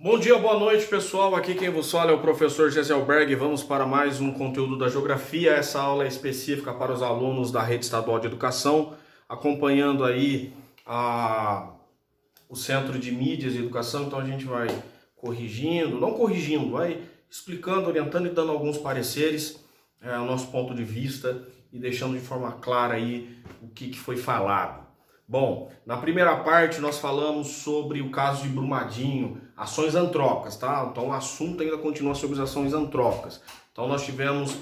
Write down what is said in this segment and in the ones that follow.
Bom dia, boa noite, pessoal. Aqui quem vos fala é o professor Geselberg. Vamos para mais um conteúdo da geografia. Essa aula é específica para os alunos da Rede Estadual de Educação, acompanhando aí o Centro de Mídias e Educação. Então a gente vai vai explicando, orientando e dando alguns pareceres, o nosso ponto de vista e deixando de forma clara aí o que foi falado. Bom, na primeira parte nós falamos sobre o caso de Brumadinho, ações antrópicas, tá? Então o assunto ainda continua sobre as ações antrópicas. Então nós tivemos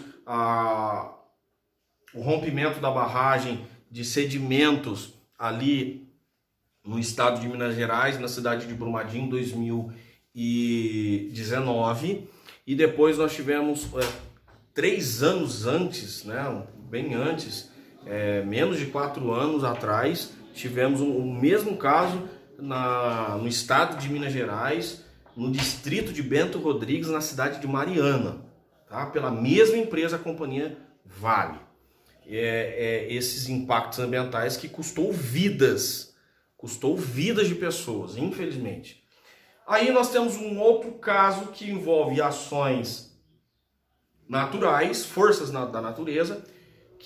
o rompimento da barragem de sedimentos ali no estado de Minas Gerais, na cidade de Brumadinho, em 2019. E depois nós tivemos 3 anos antes, né? Bem antes, menos de 4 anos atrás, tivemos o mesmo caso no estado de Minas Gerais, no distrito de Bento Rodrigues, na cidade de Mariana, tá? Pela mesma empresa, a companhia Vale. Esses impactos ambientais que custou vidas de pessoas, infelizmente. Aí nós temos um outro caso que envolve ações naturais, forças da natureza,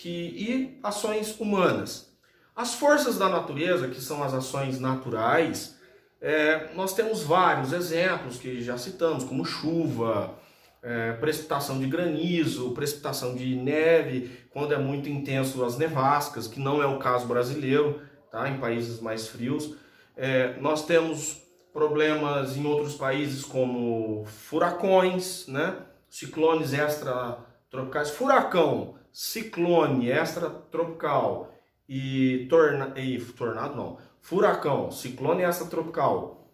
e ações humanas. As forças da natureza, que são as ações naturais, nós temos vários exemplos que já citamos, como chuva, precipitação de granizo, precipitação de neve, quando é muito intenso as nevascas, que não é o caso brasileiro, tá? Em países mais frios. Nós temos problemas em outros países como furacões, né? Ciclones extratropicais, furacão, ciclone extratropical furacão, ciclone extratropical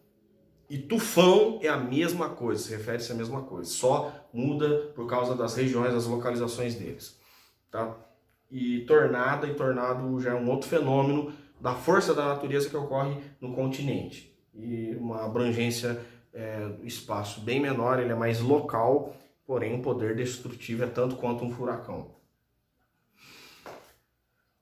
e tufão é a mesma coisa, se refere-se à mesma coisa, só muda por causa das regiões, das localizações deles, tá? E tornado já é um outro fenômeno da força da natureza que ocorre no continente e uma abrangência do espaço bem menor, ele é mais local, porém o poder destrutivo é tanto quanto um furacão.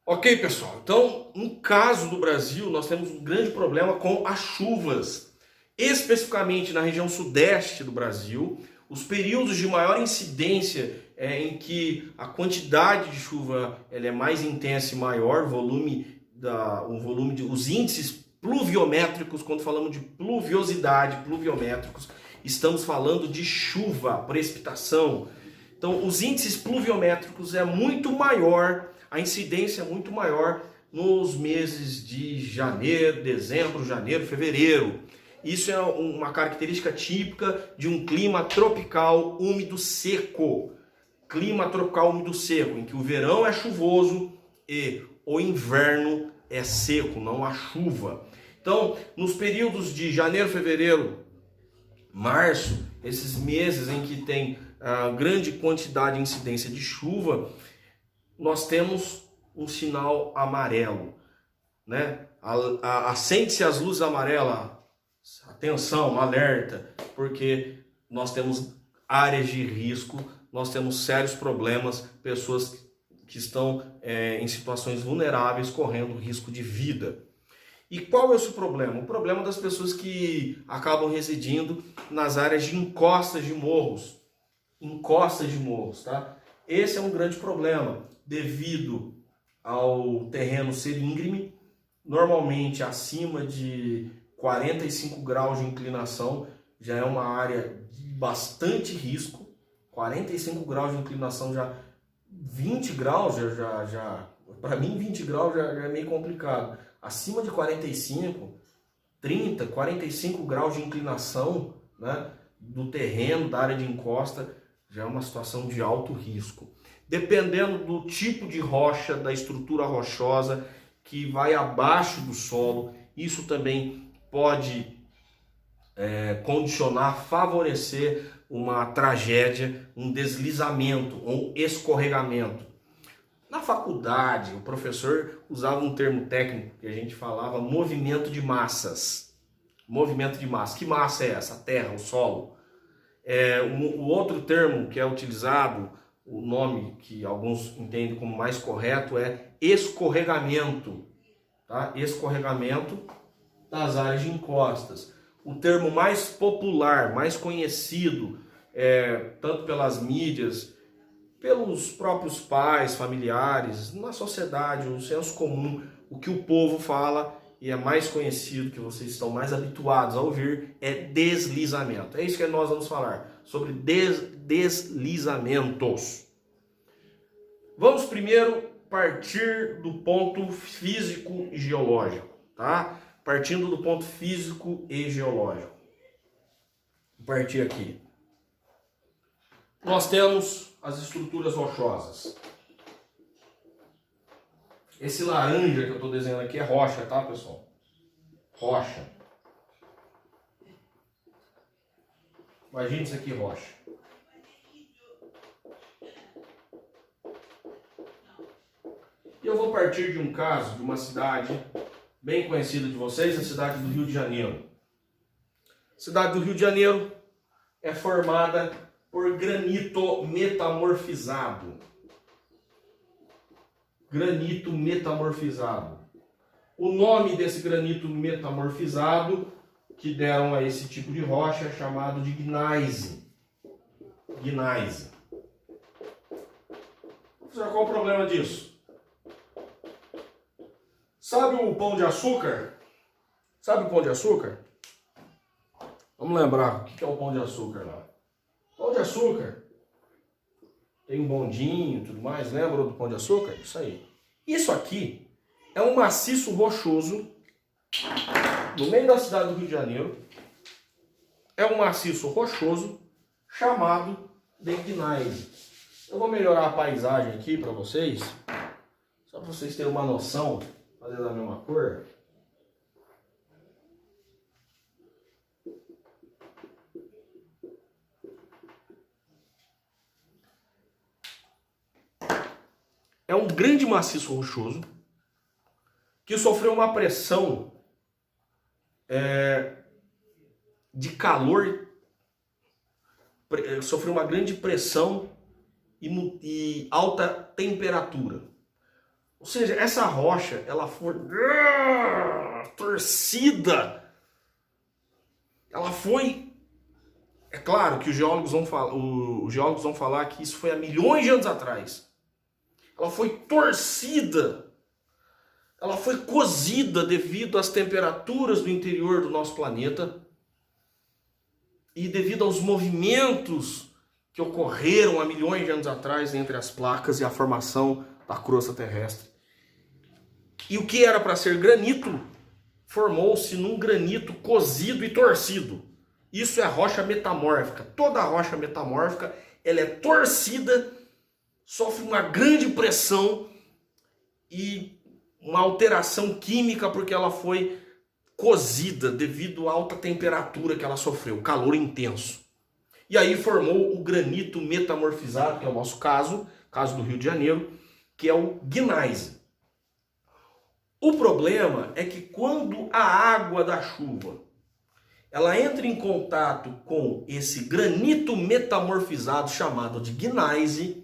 Ok, pessoal, então no caso do Brasil nós temos um grande problema com as chuvas, especificamente na região sudeste do Brasil. Os períodos de maior incidência em que a quantidade de chuva ela é mais intensa e maior, os índices pluviométricos, quando falamos de pluviosidade, pluviométricos, estamos falando de chuva, precipitação. Então os índices pluviométricos é muito maior, a incidência é muito maior nos meses de dezembro, janeiro, fevereiro. Isso é uma característica típica de um clima tropical úmido seco. Clima tropical úmido seco, em que o verão é chuvoso e o inverno é seco, não há chuva. Então, nos períodos de janeiro, fevereiro, março, esses meses em que tem grande quantidade de incidência de chuva, nós temos um sinal amarelo, né? Acende-se as luzes amarelas, atenção, alerta, porque nós temos áreas de risco, nós temos sérios problemas, pessoas que estão em situações vulneráveis, correndo risco de vida. E qual é esse problema? O problema das pessoas que acabam residindo nas áreas de encostas de morros, tá? Esse é um grande problema, devido ao terreno ser íngreme, normalmente acima de 45 graus de inclinação, já é uma área de bastante risco. 45 graus de inclinação, já 20 graus, para mim 20 graus já é meio complicado. Acima de 45, 30, 45 graus de inclinação, né, do terreno, da área de encosta, já é uma situação de alto risco. Dependendo do tipo de rocha, da estrutura rochosa que vai abaixo do solo, isso também pode condicionar, favorecer uma tragédia, um deslizamento, um escorregamento. Na faculdade, o professor usava um termo técnico que a gente falava movimento de massas. Movimento de massa. Que massa é essa? A terra, o solo. O outro termo que é utilizado, o nome que alguns entendem como mais correto, é escorregamento. Tá? Escorregamento das áreas de encostas. o termo mais popular, mais conhecido, tanto pelas mídias, pelos próprios pais, familiares, na sociedade, no senso comum, o que o povo fala e é mais conhecido, que vocês estão mais habituados a ouvir, é deslizamento. É isso que nós vamos falar, sobre deslizamentos. Vamos primeiro partir do ponto físico e geológico, tá? Partindo do ponto físico e geológico. Vou partir aqui. Nós temos as estruturas rochosas. Esse laranja que eu estou desenhando aqui é rocha, tá, pessoal? Rocha. Imagina isso aqui, rocha. E eu vou partir de um caso, de uma cidade bem conhecida de vocês, a cidade do Rio de Janeiro. A cidade do Rio de Janeiro é formada por granito metamorfizado. Granito metamorfizado. O nome desse granito metamorfizado que deram a esse tipo de rocha é chamado de gneiss. Gneiss. Qual o problema disso? Sabe o pão de açúcar? Sabe o pão de açúcar? Vamos lembrar o que é o pão de açúcar lá. Pão de açúcar. Tem um bondinho e tudo mais. Lembra do pão de açúcar? Isso aí. Isso aqui é um maciço rochoso no meio da cidade do Rio de Janeiro. É um maciço rochoso chamado de gneiss. Eu vou melhorar a paisagem aqui para vocês, só para vocês terem uma noção, fazendo a mesma cor. É um grande maciço rochoso que sofreu uma pressão de calor, sofreu uma grande pressão e alta temperatura. Ou seja, essa rocha, ela foi torcida. Ela foi... É claro que os geólogos vão falar que isso foi há milhões de anos atrás. Ela foi torcida. Ela foi cozida devido às temperaturas do interior do nosso planeta e devido aos movimentos que ocorreram há milhões de anos atrás entre as placas e a formação da crosta terrestre. E o que era para ser granito formou-se num granito cozido e torcido. Isso é rocha metamórfica. Toda rocha metamórfica, ela é torcida, sofre uma grande pressão e uma alteração química porque ela foi cozida devido à alta temperatura que ela sofreu, calor intenso. E aí formou o granito metamorfizado, que é o nosso caso do Rio de Janeiro, que é o gneiss. O problema é que quando a água da chuva ela entra em contato com esse granito metamorfizado chamado de gneiss,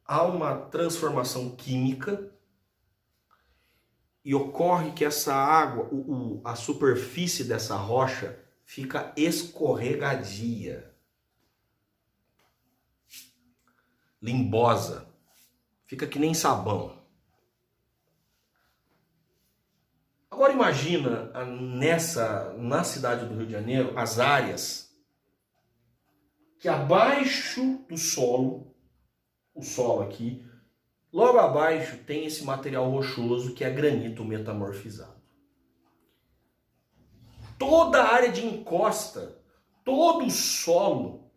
há uma transformação química e ocorre que essa água, a superfície dessa rocha fica escorregadia, limbosa, fica que nem sabão. Agora imagina na cidade do Rio de Janeiro as áreas que abaixo do solo, o solo aqui, logo abaixo tem esse material rochoso que é granito metamorfizado. Toda a área de encosta, todo o solo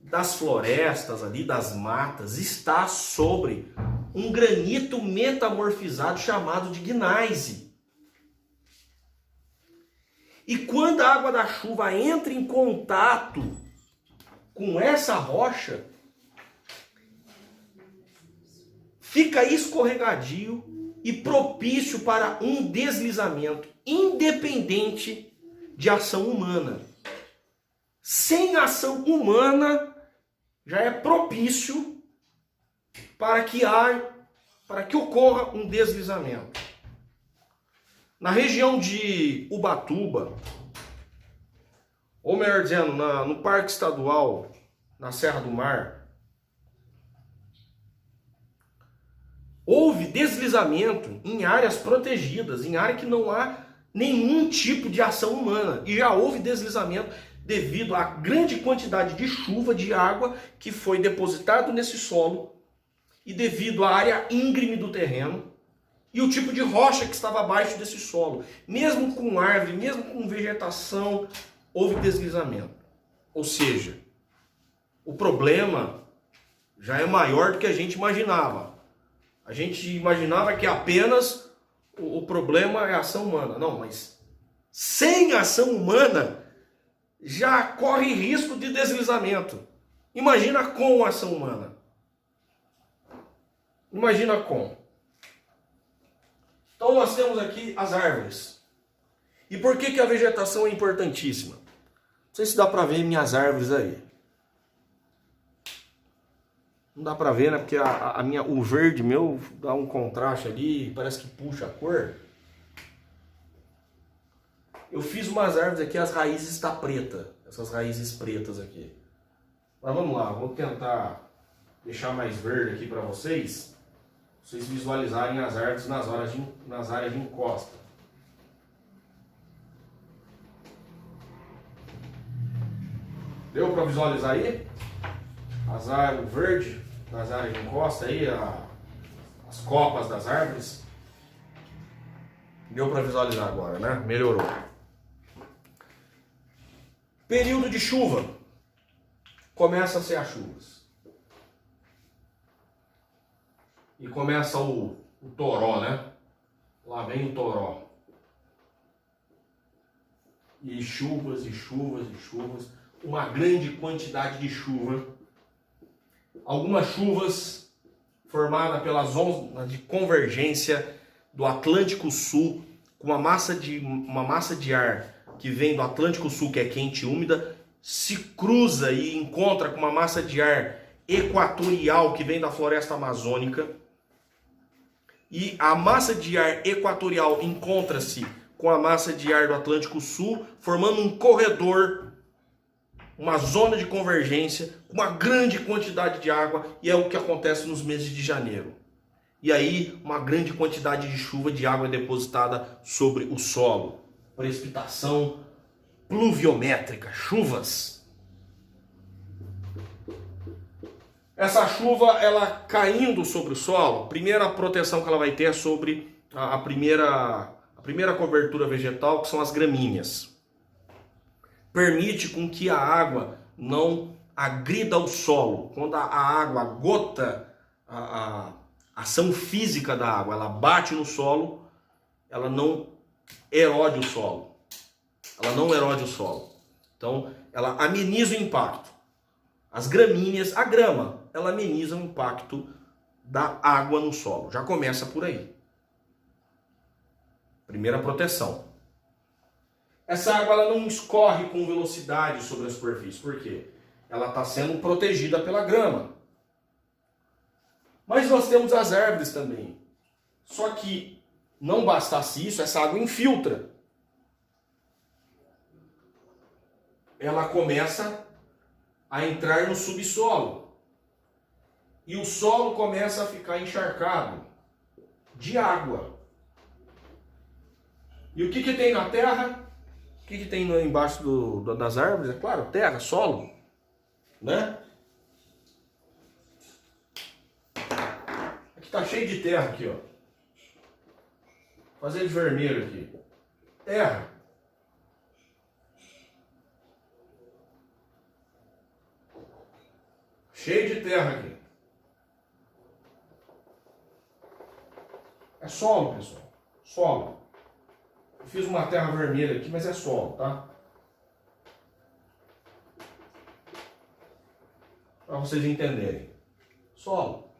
das florestas ali, das matas, está sobre um granito metamorfizado chamado de gneiss. E quando a água da chuva entra em contato com essa rocha, fica escorregadio e propício para um deslizamento, independente de ação humana. Sem ação humana, já é propício para que ocorra um deslizamento. Na região de Ubatuba, ou melhor dizendo, no Parque Estadual, na Serra do Mar, houve deslizamento em áreas protegidas, em área que não há nenhum tipo de ação humana. E já houve deslizamento devido à grande quantidade de chuva, de água que foi depositado nesse solo e devido à área íngreme do terreno e o tipo de rocha que estava abaixo desse solo. Mesmo com árvore, mesmo com vegetação, houve deslizamento. Ou seja, o problema já é maior do que a gente imaginava. A gente imaginava que apenas o problema é a ação humana. Não, mas sem ação humana já corre risco de deslizamento. Imagina com ação humana. Imagina com. Então nós temos aqui as árvores. E por que a vegetação é importantíssima? Não sei se dá para ver minhas árvores aí. Não dá pra ver, né? Porque o verde meu dá um contraste ali, parece que puxa a cor. Eu fiz umas árvores aqui, as raízes estão pretas. Essas raízes pretas aqui. Mas vamos lá, vou tentar deixar mais verde aqui para vocês. Vocês visualizarem as árvores nas áreas de encosta. Deu para visualizar aí? As árvores verdes, nas áreas de encosta aí, as copas das árvores. Deu para visualizar agora, né? Melhorou. Período de chuva. Começa a ser as chuvas. E começa o toró, né? Lá vem o toró. E chuvas, e chuvas, e chuvas. Uma grande quantidade de chuva. Algumas chuvas formadas pelas ondas de convergência do Atlântico Sul, com uma massa de ar que vem do Atlântico Sul, que é quente e úmida, se cruza e encontra com uma massa de ar equatorial que vem da floresta amazônica. E a massa de ar equatorial encontra-se com a massa de ar do Atlântico Sul, formando um corredor, uma zona de convergência, uma grande quantidade de água, e é o que acontece nos meses de janeiro. E aí, uma grande quantidade de chuva, de água é depositada sobre o solo. Precipitação pluviométrica, chuvas. Essa chuva, ela caindo sobre o solo, a primeira proteção que ela vai ter é sobre a primeira cobertura vegetal, que são as gramíneas. Permite com que a água não agrida o solo. Quando a água, a gota, a ação física da água, ela bate no solo, ela não erode o solo. Ela não erode o solo. Então, ela ameniza o impacto. As gramíneas, a grama, ela ameniza o impacto da água no solo. Já começa por aí. Primeira proteção. Essa água ela não escorre com velocidade sobre a superfície. Por quê? Ela está sendo protegida pela grama. Mas nós temos as árvores também. Só que não bastasse isso, essa água infiltra. Ela começa a entrar no subsolo. E o solo começa a ficar encharcado de água. E o que tem na terra? O que tem embaixo das árvores? É claro, terra, solo. Né? Aqui tá cheio de terra aqui, ó. Vou fazer de vermelho aqui. Terra. Cheio de terra aqui. É solo, pessoal. Solo. Eu fiz uma terra vermelha aqui, mas é solo, tá? Para vocês entenderem. Solo.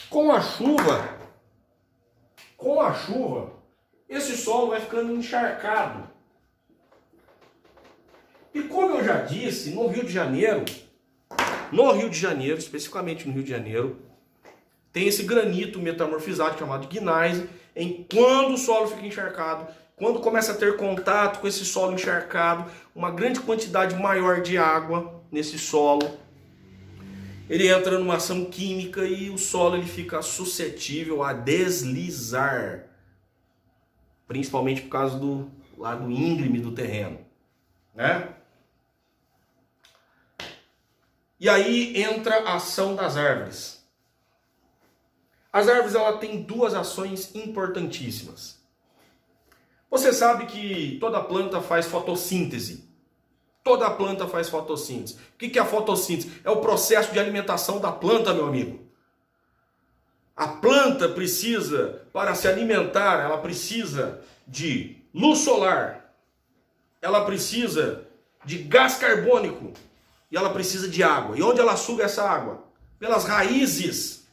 Com a chuva, esse solo vai ficando encharcado. E como eu já disse, no Rio de Janeiro, especificamente no Rio de Janeiro, tem esse granito metamorfizado chamado de gneiss, em quando o solo fica encharcado, quando começa a ter contato com esse solo encharcado, uma grande quantidade maior de água nesse solo, ele entra numa ação química e o solo ele fica suscetível a deslizar, principalmente por causa do lado íngreme do terreno, né? E aí entra a ação das árvores. As árvores ela tem duas ações importantíssimas. Você sabe que toda planta faz fotossíntese. Toda planta faz fotossíntese. O que é a fotossíntese? É o processo de alimentação da planta, meu amigo. A planta precisa, para se alimentar, ela precisa de luz solar. Ela precisa de gás carbônico. E ela precisa de água. E onde ela suga essa água? Pelas raízes.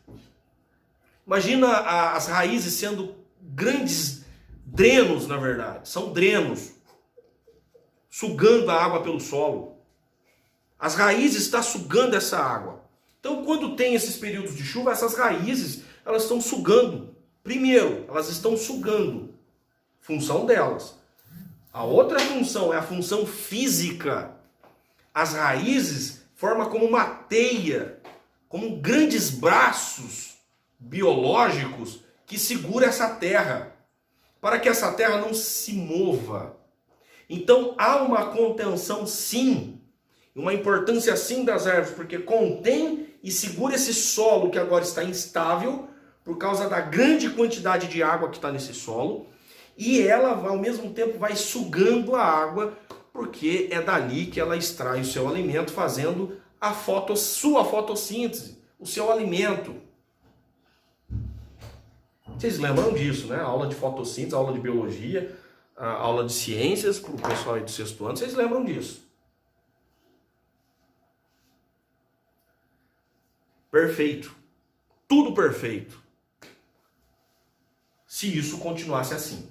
Imagina as raízes sendo grandes drenos, na verdade. São drenos. Sugando a água pelo solo. As raízes estão sugando essa água. Então, quando tem esses períodos de chuva, essas raízes, elas estão sugando. Primeiro, elas estão sugando. Função delas. A outra função é a função física. As raízes formam como uma teia, como grandes braços biológicos que seguram essa terra, para que essa terra não se mova. Então há uma contenção sim, uma importância sim das árvores, porque contém e segura esse solo que agora está instável, por causa da grande quantidade de água que está nesse solo, e ela ao mesmo tempo vai sugando a água, porque é dali que ela extrai o seu alimento, fazendo a sua fotossíntese, o seu alimento. Vocês lembram disso, né? A aula de fotossíntese, a aula de biologia, a aula de ciências, para o pessoal aí do sexto ano, vocês lembram disso. Perfeito. Tudo perfeito. Se isso continuasse assim.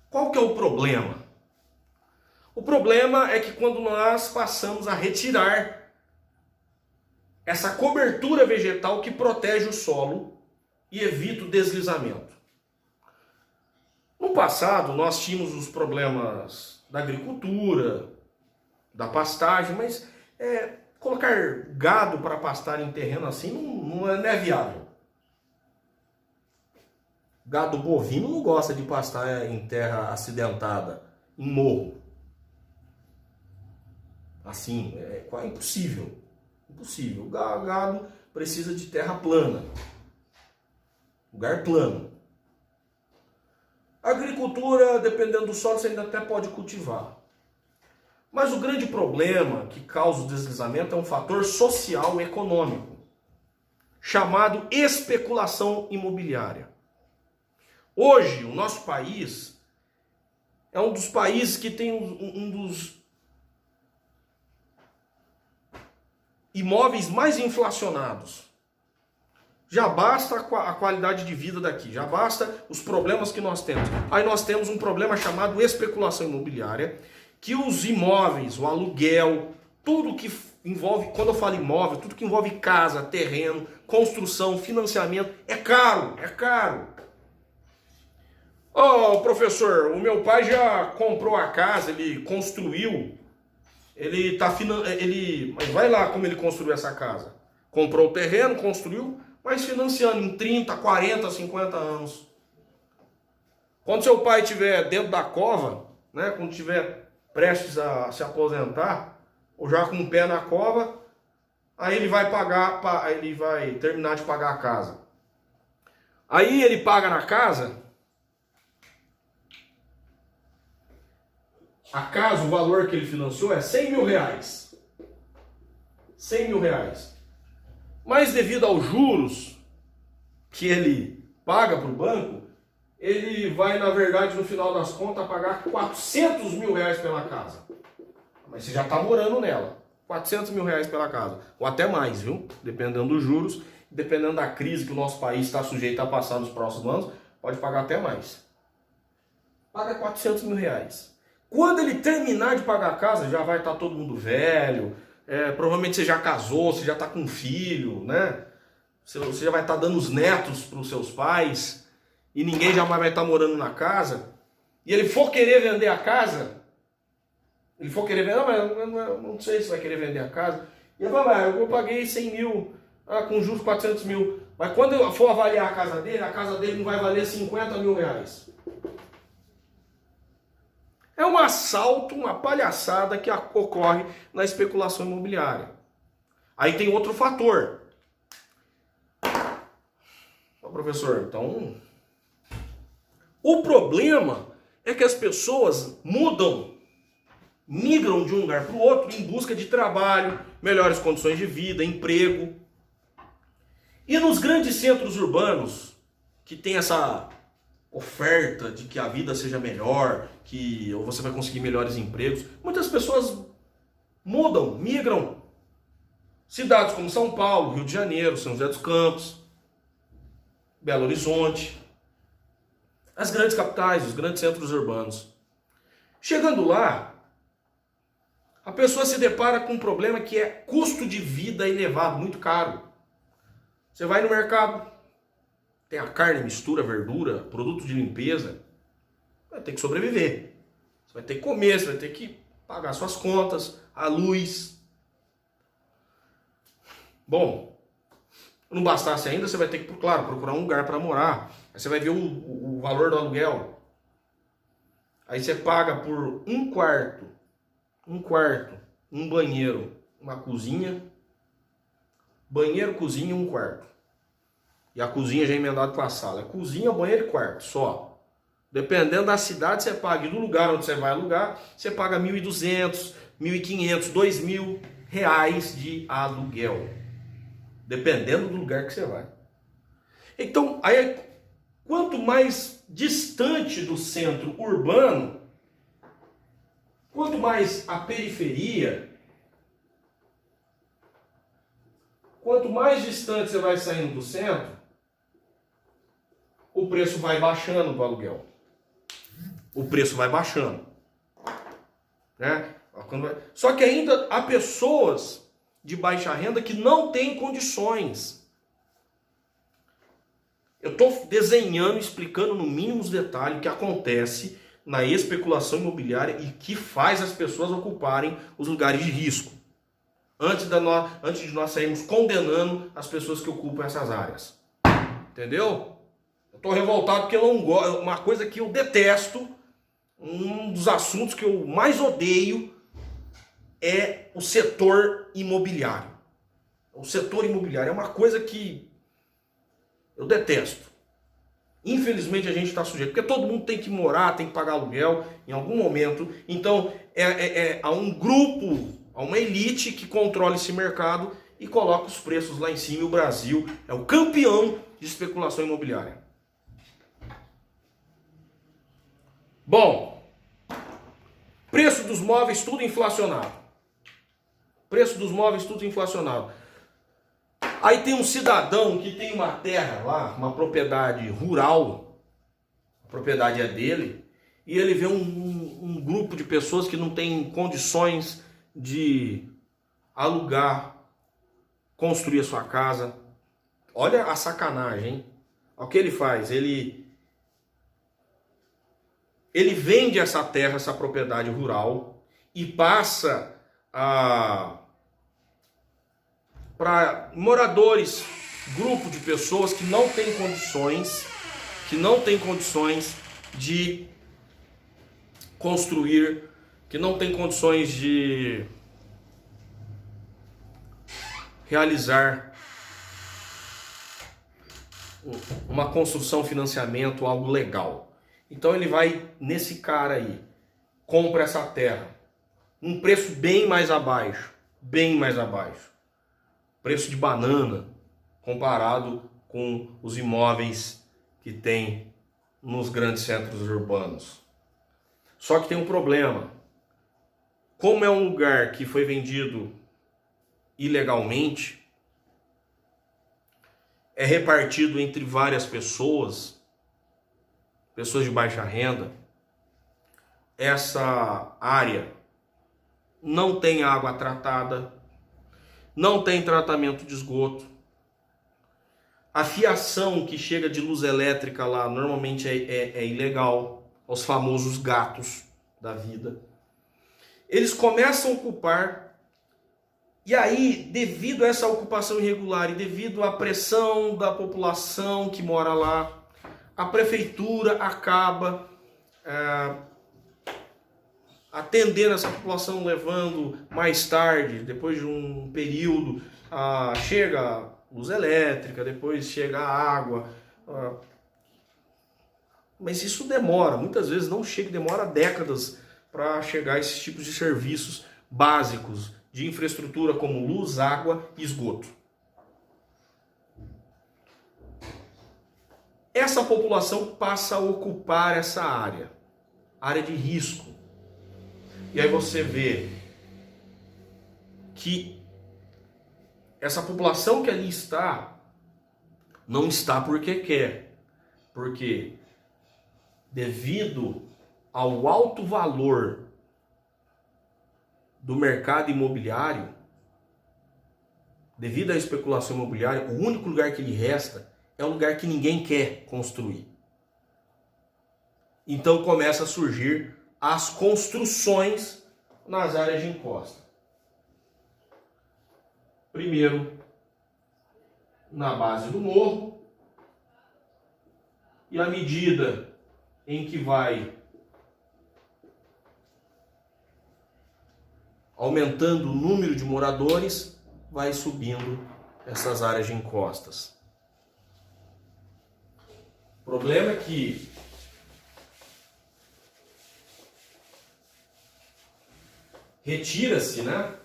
Qual que é o problema? O problema é que quando nós passamos a retirar essa cobertura vegetal que protege o solo e evita o deslizamento. No passado, nós tínhamos os problemas da agricultura, da pastagem, mas colocar gado para pastar em terreno assim não é viável. Gado bovino não gosta de pastar em terra acidentada, em morro. Assim, é impossível. Impossível. O gado precisa de terra plana. Lugar plano. A agricultura, dependendo do solo, você ainda até pode cultivar. Mas o grande problema que causa o deslizamento é um fator social e econômico, chamado especulação imobiliária. Hoje, o nosso país é um dos países que tem um dos imóveis mais inflacionados. Já basta a qualidade de vida daqui, já basta os problemas que nós temos. Aí nós temos um problema chamado especulação imobiliária, que os imóveis, o aluguel, tudo que envolve, quando eu falo imóvel, tudo que envolve casa, terreno, construção, financiamento, é caro, é caro. Ô, professor, o meu pai já comprou a casa, ele construiu, mas vai lá como ele construiu essa casa. Comprou o terreno, construiu, mas financiando em 30, 40, 50 anos. Quando seu pai estiver dentro da cova, né, quando estiver prestes a se aposentar, ou já com o pé na cova, aí ele vai terminar de pagar a casa. Aí ele paga na casa, o valor que ele financiou é 100 mil reais. 100 mil reais. Mas devido aos juros que ele paga para o banco, ele vai, na verdade, no final das contas, pagar 400 mil reais pela casa. Mas você já está morando nela. 400 mil reais pela casa. Ou até mais, viu? Dependendo dos juros, dependendo da crise que o nosso país está sujeito a passar nos próximos anos, pode pagar até mais. Paga 400 mil reais. Quando ele terminar de pagar a casa, já vai estar todo mundo velho, provavelmente você já casou, você já está com um filho, né? você já vai estar dando os netos para os seus pais e ninguém jamais vai estar morando na casa, e ele for querer vender a casa, ele for querer vender, não sei se vai querer vender a casa, e ele fala, eu paguei 100 mil, com juros 400 mil, mas quando eu for avaliar a casa dele não vai valer 50 mil reais. É um assalto, uma palhaçada que ocorre na especulação imobiliária. Aí tem outro fator. Professor, então, o problema é que as pessoas migram de um lugar para o outro em busca de trabalho, melhores condições de vida, emprego. E nos grandes centros urbanos, que tem essa oferta de que a vida seja melhor, que você vai conseguir melhores empregos, muitas pessoas migram. Cidades como São Paulo, Rio de Janeiro, São José dos Campos, Belo Horizonte, as grandes capitais, os grandes centros urbanos. Chegando lá, a pessoa se depara com um problema que é custo de vida elevado, muito caro. Você vai no mercado, tem a carne, mistura, verdura, produto de limpeza, vai ter que sobreviver. Você vai ter que comer, você vai ter que pagar suas contas, a luz. Bom, não bastasse ainda, você vai ter que, claro, procurar um lugar para morar. Aí você vai ver o valor do aluguel. Aí você paga por um quarto, um banheiro, uma cozinha. Banheiro, cozinha, um quarto. E a cozinha já é emendada com a sala. Cozinha, banheiro e quarto, só. Dependendo da cidade, você paga. E do lugar onde você vai alugar, você paga 1.200, 1.500, 2.000 reais de aluguel. Dependendo do lugar que você vai. Então, aí, quanto mais distante do centro urbano, quanto mais a periferia, quanto mais distante você vai saindo do centro, o preço vai baixando do aluguel. O preço vai baixando. Né? Só que ainda há pessoas de baixa renda que não têm condições. Eu estou desenhando, explicando no mínimo os detalhes o que acontece na especulação imobiliária e que faz as pessoas ocuparem os lugares de risco. Antes de nós sairmos condenando as pessoas que ocupam essas áreas. Entendeu? Eu estou revoltado porque eu não gosto. Uma coisa que eu detesto, um dos assuntos que eu mais odeio é o setor imobiliário. O setor imobiliário é uma coisa que eu detesto. Infelizmente a gente está sujeito, porque todo mundo tem que morar, tem que pagar aluguel em algum momento. Então há um grupo, há uma elite que controla esse mercado e coloca os preços lá em cima. E o Brasil é o campeão de especulação imobiliária. Bom, preço dos móveis tudo inflacionado. Preço dos móveis tudo inflacionado. Aí tem um cidadão que tem uma terra lá, uma propriedade rural, a propriedade é dele, e ele vê um grupo de pessoas que não tem condições de alugar, construir a sua casa. Olha a sacanagem, hein? O que ele faz? Ele vende essa terra, essa propriedade rural, e passa para moradores, grupo de pessoas que não têm condições de construir, que não têm condições de realizar uma construção, financiamento, algo legal. Então ele vai nesse cara aí, compra essa terra, um preço bem mais abaixo, preço de banana comparado com os imóveis que tem nos grandes centros urbanos. Só que tem um problema. Como é um lugar que foi vendido ilegalmente, é repartido entre várias pessoas de baixa renda, essa área não tem água tratada, não tem tratamento de esgoto, A fiação que chega de luz elétrica lá normalmente é ilegal, os famosos gatos da vida. Eles começam a ocupar, e aí, devido a essa ocupação irregular e devido à pressão da população que mora lá, a prefeitura acaba atendendo essa população, levando mais tarde, depois de um período, chega a luz elétrica, depois chega a água. Mas isso demora, muitas vezes não chega, demora décadas para chegar a esses tipos de serviços básicos de infraestrutura como luz, água e esgoto. Essa população passa a ocupar essa área de risco. E aí você vê que essa população que ali está, não está porque quer. Porque devido ao alto valor do mercado imobiliário, devido à especulação imobiliária, o único lugar que lhe resta é um lugar que ninguém quer construir. Então começa a surgir as construções nas áreas de encosta. Primeiro, na base do morro, e à medida em que vai aumentando o número de moradores, vai subindo essas áreas de encostas. O problema é que retira-se, né,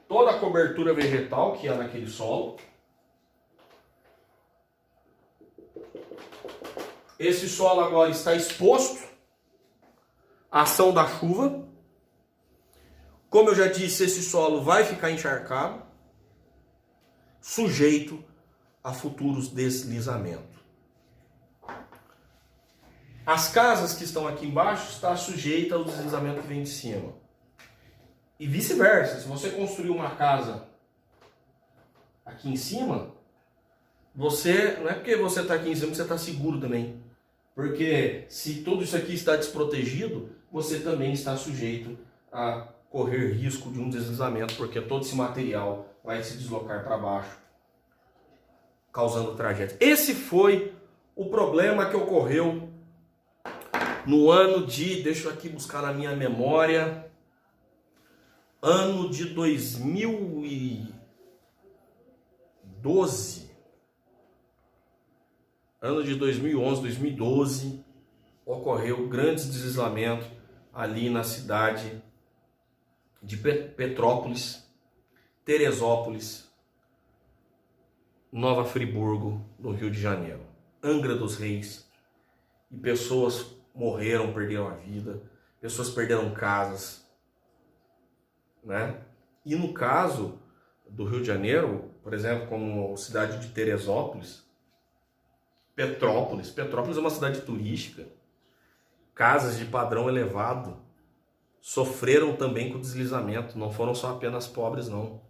toda a cobertura vegetal que há naquele solo. Esse solo agora está exposto à ação da chuva. Como eu já disse, esse solo vai ficar encharcado, sujeito a futuros deslizamentos. As casas que estão aqui embaixo estão sujeitas ao deslizamento que vem de cima. E vice-versa, se você construir uma casa aqui em cima, você, não é porque você está aqui em cima que você está seguro também. Porque se tudo isso aqui está desprotegido, você também está sujeito a correr risco de um deslizamento, porque todo esse material vai se deslocar para baixo, causando tragédia. Esse foi o problema que ocorreu no ano de, deixa eu aqui buscar na minha memória, ano de 2012. Ano de 2011, 2012, ocorreu grandes deslizamentos ali na cidade de Petrópolis, Teresópolis, Nova Friburgo, no Rio de Janeiro, Angra dos Reis, e pessoas morreram, perderam a vida, pessoas perderam casas, né? E no caso do Rio de Janeiro, por exemplo, como cidade de Teresópolis, Petrópolis é uma cidade turística, casas de padrão elevado sofreram também com o deslizamento, não foram só apenas pobres não.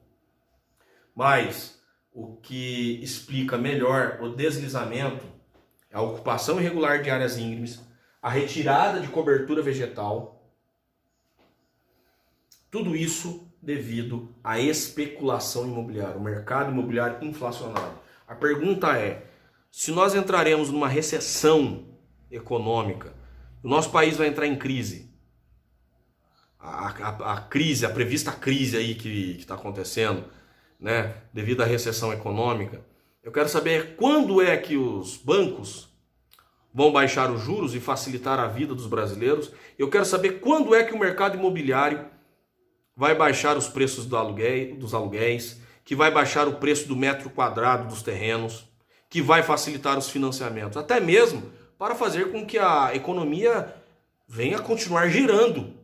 Mas o que explica melhor o deslizamento é a ocupação irregular de áreas íngremes, a retirada de cobertura vegetal, tudo isso devido à especulação imobiliária, o mercado imobiliário inflacionário. A pergunta é, se nós entraremos numa recessão econômica, o nosso país vai entrar em crise, a crise, a prevista crise aí que está acontecendo, né, devido à recessão econômica, eu quero saber quando é que os bancos vão baixar os juros e facilitar a vida dos brasileiros. Eu quero saber quando é que o mercado imobiliário vai baixar os preços dos aluguéis, que vai baixar o preço do metro quadrado dos terrenos, que vai facilitar os financiamentos, até mesmo para fazer com que a economia venha continuar girando,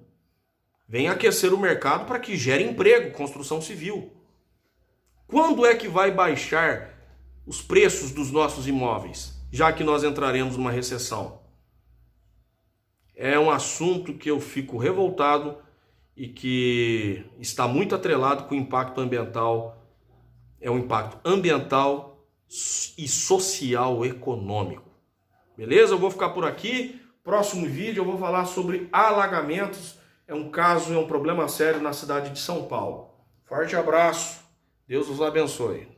venha aquecer o mercado para que gere emprego, construção civil. Quando é que vai baixar os preços dos nossos imóveis, já que nós entraremos numa recessão? É um assunto que eu fico revoltado e que está muito atrelado com o impacto ambiental é um impacto ambiental e social econômico. Beleza? Eu vou ficar por aqui. Próximo vídeo eu vou falar sobre alagamentos. É um caso, é um problema sério na cidade de São Paulo. Forte abraço. Deus os abençoe.